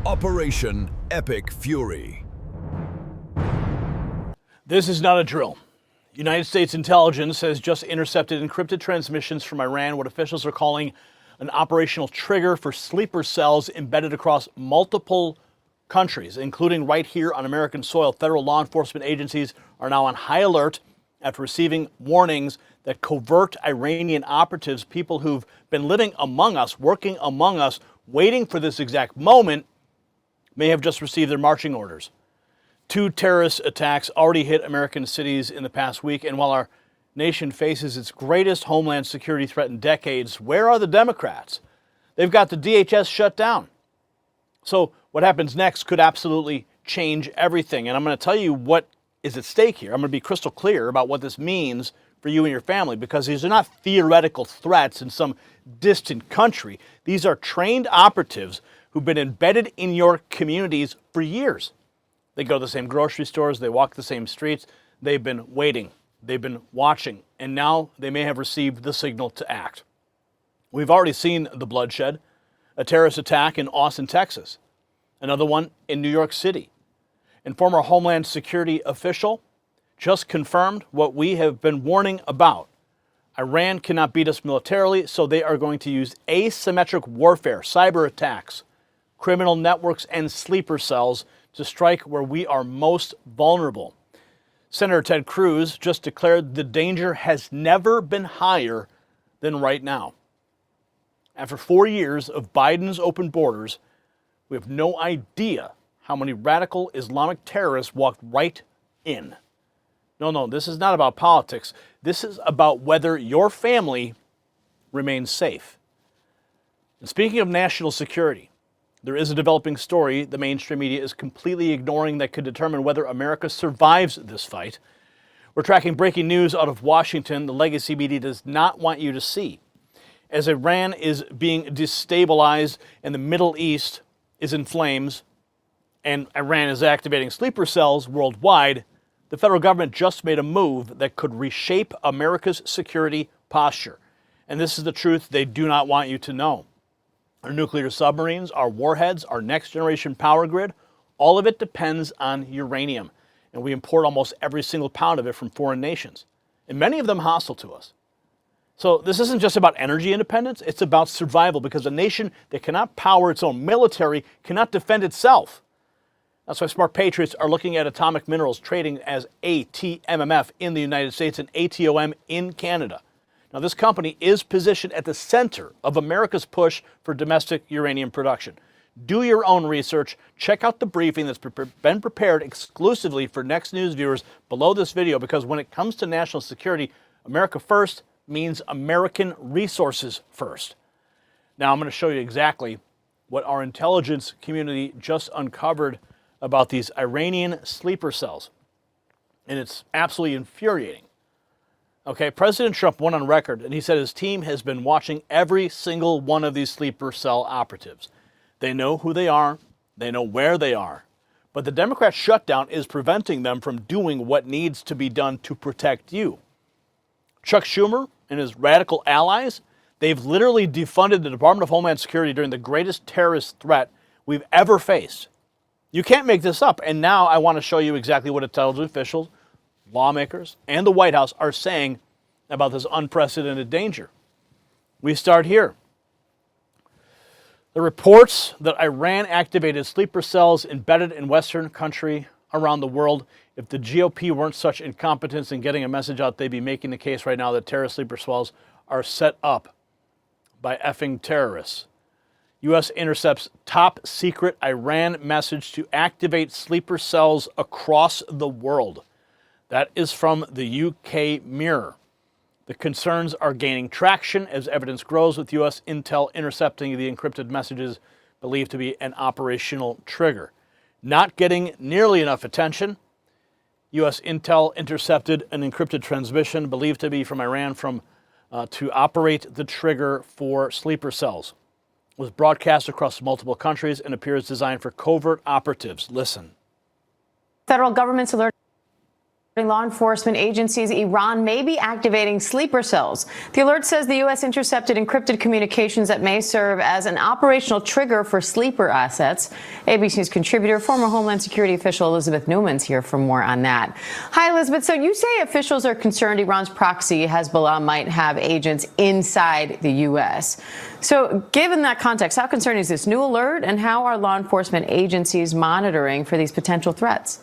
Operation Epic Fury. This is not a drill. United States intelligence has just intercepted encrypted transmissions from Iran, what officials are calling an operational trigger for sleeper cells embedded across multiple countries, including right here on American soil. Federal law enforcement agencies are now on high alert after receiving warnings that covert Iranian operatives, people who've been living among us, working among us, waiting for this exact moment, may have just received their marching orders. 2 terrorist attacks already hit American cities in the past week, and while our nation faces its greatest homeland security threat in decades, where are the Democrats? They've got the DHS shut down. So what happens next could absolutely change everything, and I'm going to tell you what is at stake here. I'm going to be crystal clear about what this means for you and your family, because these are not theoretical threats in some distant country. These are trained operatives who've been embedded in your communities for years. They go to the same grocery stores, they walk the same streets, they've been waiting, they've been watching, and now they may have received the signal to act. We've already seen the bloodshed, a terrorist attack in Austin, Texas, another one in New York City. And former Homeland Security official just confirmed what we have been warning about. Iran cannot beat us militarily, so they are going to use asymmetric warfare, cyber attacks, criminal networks, and sleeper cells to strike where we are most vulnerable. Senator Ted Cruz just declared the danger has never been higher than right now. After 4 years of Biden's open borders, we have no idea how many radical Islamic terrorists walked right in. No, this is not about politics. This is about whether your family remains safe. And speaking of national security, there is a developing story the mainstream media is completely ignoring that could determine whether America survives this fight. We're tracking breaking news out of Washington the legacy media does not want you to see. As Iran is being destabilized and the Middle East is in flames and Iran is activating sleeper cells worldwide, the federal government just made a move that could reshape America's security posture. And this is the truth they do not want you to know. Our nuclear submarines, our warheads, our next generation power grid, all of it depends on uranium. And we import almost every single pound of it from foreign nations, and many of them hostile to us. So this isn't just about energy independence, it's about survival, because a nation that cannot power its own military cannot defend itself. That's why smart patriots are looking at atomic minerals trading as ATMMF in the United States and ATOM in Canada. Now, this company is positioned at the center of America's push for domestic uranium production. Do your own research. Check out the briefing that's been prepared exclusively for Next News viewers below this video, because when it comes to national security, America first means American resources first. Now, I'm going to show you exactly what our intelligence community just uncovered about these Iranian sleeper cells. And it's absolutely infuriating. Okay, President Trump went on record and he said his team has been watching every single one of these sleeper cell operatives. They know who they are, they know where they are, but the Democrat shutdown is preventing them from doing what needs to be done to protect you. Chuck Schumer and his radical allies, they've literally defunded the Department of Homeland Security during the greatest terrorist threat we've ever faced. You can't make this up, and now I want to show you exactly what intelligence officials, lawmakers, and the White House are saying about this unprecedented danger. We start here. The reports that Iran activated sleeper cells embedded in Western country around the world. If the GOP weren't such incompetence in getting a message out, they'd be making the case right now that terrorist sleeper cells are set up by effing terrorists. U.S. intercepts top secret Iran message to activate sleeper cells across the world. That is from the UK Mirror. The concerns are gaining traction as evidence grows, with U.S. intel intercepting the encrypted messages believed to be an operational trigger. Not getting nearly enough attention, U.S. intel intercepted an encrypted transmission believed to be from Iran to operate the trigger for sleeper cells. It was broadcast across multiple countries and appears designed for covert operatives. Listen. Federal government's alert. Law enforcement agencies, Iran may be activating sleeper cells. The alert says the U.S. intercepted encrypted communications that may serve as an operational trigger for sleeper assets. ABC News contributor, former Homeland Security official Elizabeth Newman's here for more on that. Hi, Elizabeth. So you say officials are concerned Iran's proxy, Hezbollah, might have agents inside the U.S. So given that context, how concerning is this new alert, and how are law enforcement agencies monitoring for these potential threats?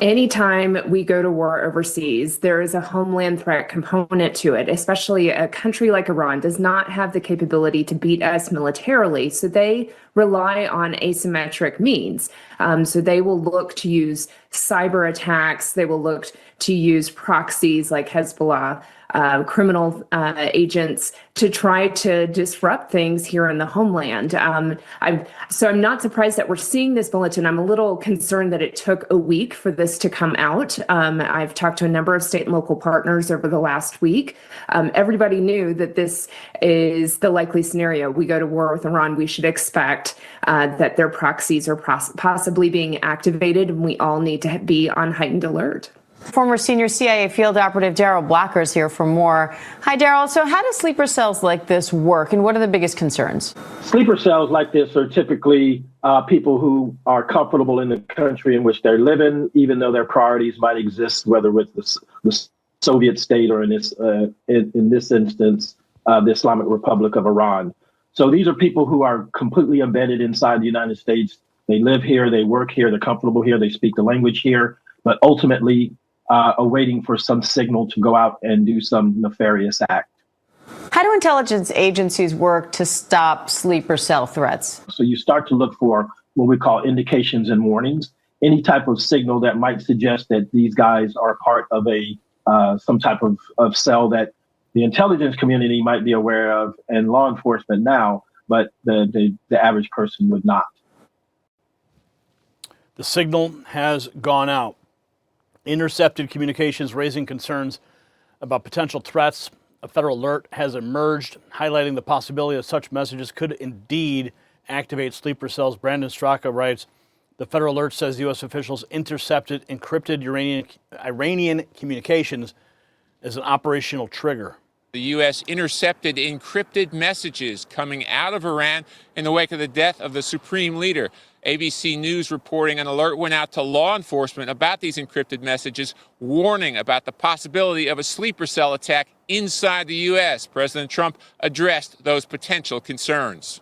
Anytime we go to war overseas, there is a homeland threat component to it, especially a country like Iran does not have the capability to beat us militarily. So they rely on asymmetric means. So they will look to use cyber attacks. They will look to use proxies like Hezbollah, criminal agents to try to disrupt things here in the homeland. I'm not surprised that we're seeing this bulletin. I'm a little concerned that it took a week for this to come out. I've talked to a number of state and local partners over the last week. Everybody knew that this is the likely scenario. We go to war with Iran, we should expect that their proxies are possibly being activated, and we all need to be on heightened alert. Former senior CIA field operative Daryl Blacker is here for more. Hi, Daryl. So how do sleeper cells like this work, and what are the biggest concerns? Sleeper cells like this are typically people who are comfortable in the country in which they're living, even though their priorities might exist, whether with the Soviet state or in this instance, the Islamic Republic of Iran. So these are people who are completely embedded inside the United States. They live here, they work here, they're comfortable here, they speak the language here, but ultimately awaiting for some signal to go out and do some nefarious act. How do intelligence agencies work to stop sleeper cell threats? So you start to look for what we call indications and warnings, any type of signal that might suggest that these guys are part of some type of cell that the intelligence community might be aware of and law enforcement now, but the average person would not. The signal has gone out. Intercepted communications raising concerns about potential threats. A federal alert has emerged, highlighting the possibility that such messages could indeed activate sleeper cells. Brandon Straka writes, the federal alert says U.S. officials intercepted encrypted Iranian communications as an operational trigger. The U.S. intercepted encrypted messages coming out of Iran in the wake of the death of the supreme leader. ABC News reporting an alert went out to law enforcement about these encrypted messages, warning about the possibility of a sleeper cell attack inside the U.S. President Trump addressed those potential concerns.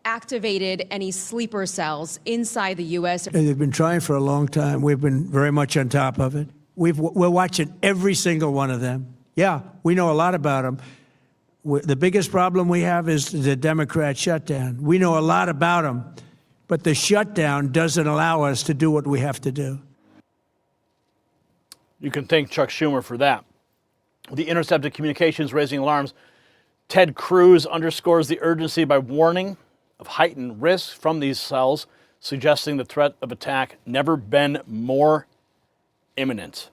Activated any sleeper cells inside the U.S.? They've been trying for a long time. We've been very much on top of it. We're watching every single one of them. Yeah, we know a lot about them. The biggest problem we have is the Democrat shutdown. We know a lot about them, but the shutdown doesn't allow us to do what we have to do. You can thank Chuck Schumer for that. The intercepted communications raising alarms. Ted Cruz underscores the urgency by warning of heightened risk from these cells, suggesting the threat of attack never been more imminent.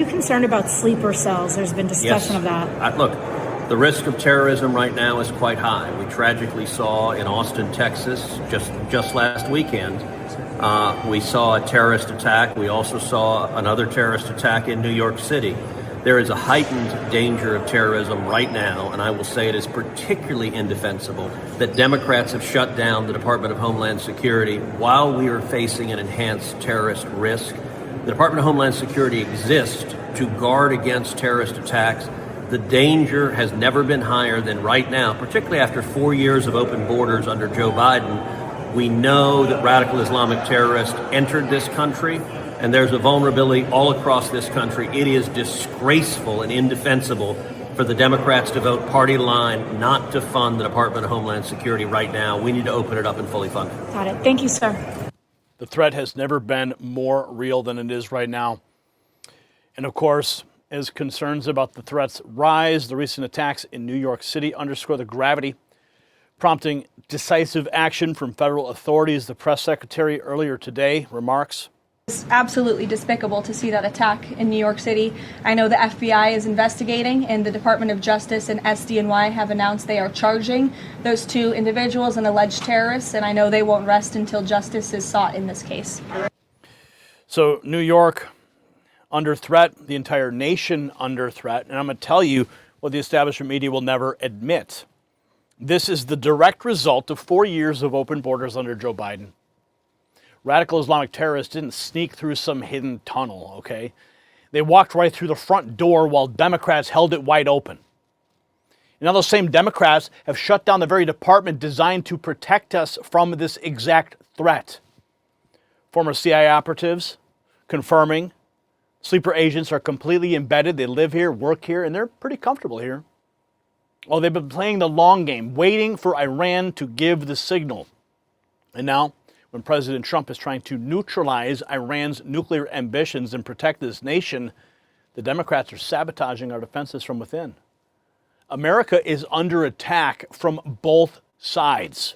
Are you concerned about sleeper cells? There's been discussion of that. Look, the risk of terrorism right now is quite high. We tragically saw in Austin, Texas, just last weekend, we saw a terrorist attack. We also saw another terrorist attack in New York City. There is a heightened danger of terrorism right now, and I will say it is particularly indefensible that Democrats have shut down the Department of Homeland Security while we are facing an enhanced terrorist risk. The Department of Homeland Security exists to guard against terrorist attacks. The danger has never been higher than right now, particularly after 4 years of open borders under Joe Biden. We know that radical Islamic terrorists entered this country, and there's a vulnerability all across this country. It is disgraceful and indefensible for the Democrats to vote party line not to fund the Department of Homeland Security right now. We need to open it up and fully fund it. Got it. Thank you, sir. The threat has never been more real than it is right now. And of course, as concerns about the threats rise, the recent attacks in New York City underscore the gravity, prompting decisive action from federal authorities. The press secretary earlier today remarks, It's absolutely despicable to see that attack in New York City. I know the FBI is investigating, and the Department of Justice and SDNY have announced they are charging those two individuals and alleged terrorists, and I know they won't rest until justice is sought in this case. So New York under threat, the entire nation under threat. And I'm going to tell you what the establishment media will never admit. This is the direct result of 4 years of open borders under Joe Biden. Radical Islamic terrorists didn't sneak through some hidden tunnel, okay? They walked right through the front door while Democrats held it wide open. And now those same Democrats have shut down the very department designed to protect us from this exact threat. Former CIA operatives confirming sleeper agents are completely embedded. They live here, work here, and they're pretty comfortable here. Well, they've been playing the long game, waiting for Iran to give the signal. And now, when President Trump is trying to neutralize Iran's nuclear ambitions and protect this nation, the Democrats are sabotaging our defenses from within. America is under attack from both sides.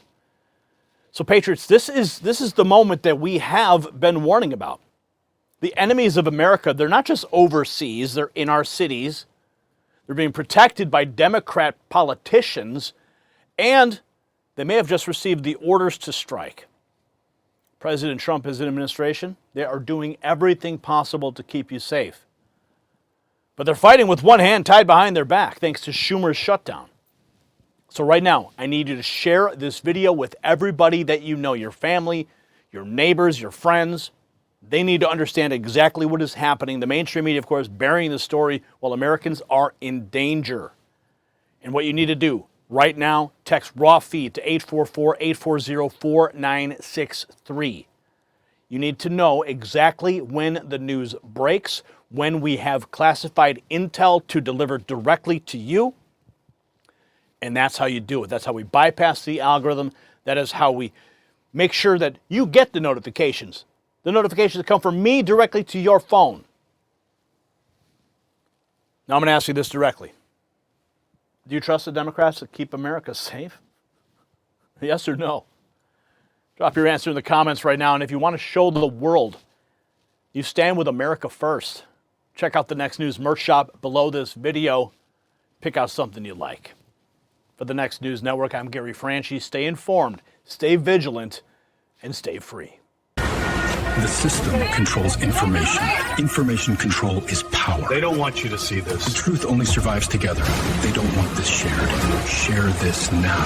So, Patriots, this is the moment that we have been warning about. The enemies of America, they're not just overseas, they're in our cities. They're being protected by Democrat politicians, and they may have just received the orders to strike. President Trump and his administration, they are doing everything possible to keep you safe. But they're fighting with one hand tied behind their back, thanks to Schumer's shutdown. So right now, I need you to share this video with everybody that you know, your family, your neighbors, your friends. They need to understand exactly what is happening. The mainstream media, of course, burying the story while Americans are in danger. And what you need to do right now, text raw feed to 844-840-4963. You need to know exactly when the news breaks, when we have classified intel to deliver directly to you. And that's how you do it. That's how we bypass the algorithm. That is how we make sure that you get the notifications. The notifications that come from me directly to your phone. Now I'm going to ask you this directly. Do you trust the Democrats to keep America safe? Yes or no? Drop your answer in the comments right now. And if you want to show the world you stand with America first, check out the Next News merch shop below this video. Pick out something you like. For the Next News Network, I'm Gary Franchi. Stay informed, stay vigilant, and stay free. The system controls information. Information control is power. They don't want you to see this. The truth only survives together. They don't want this shared. Share this now.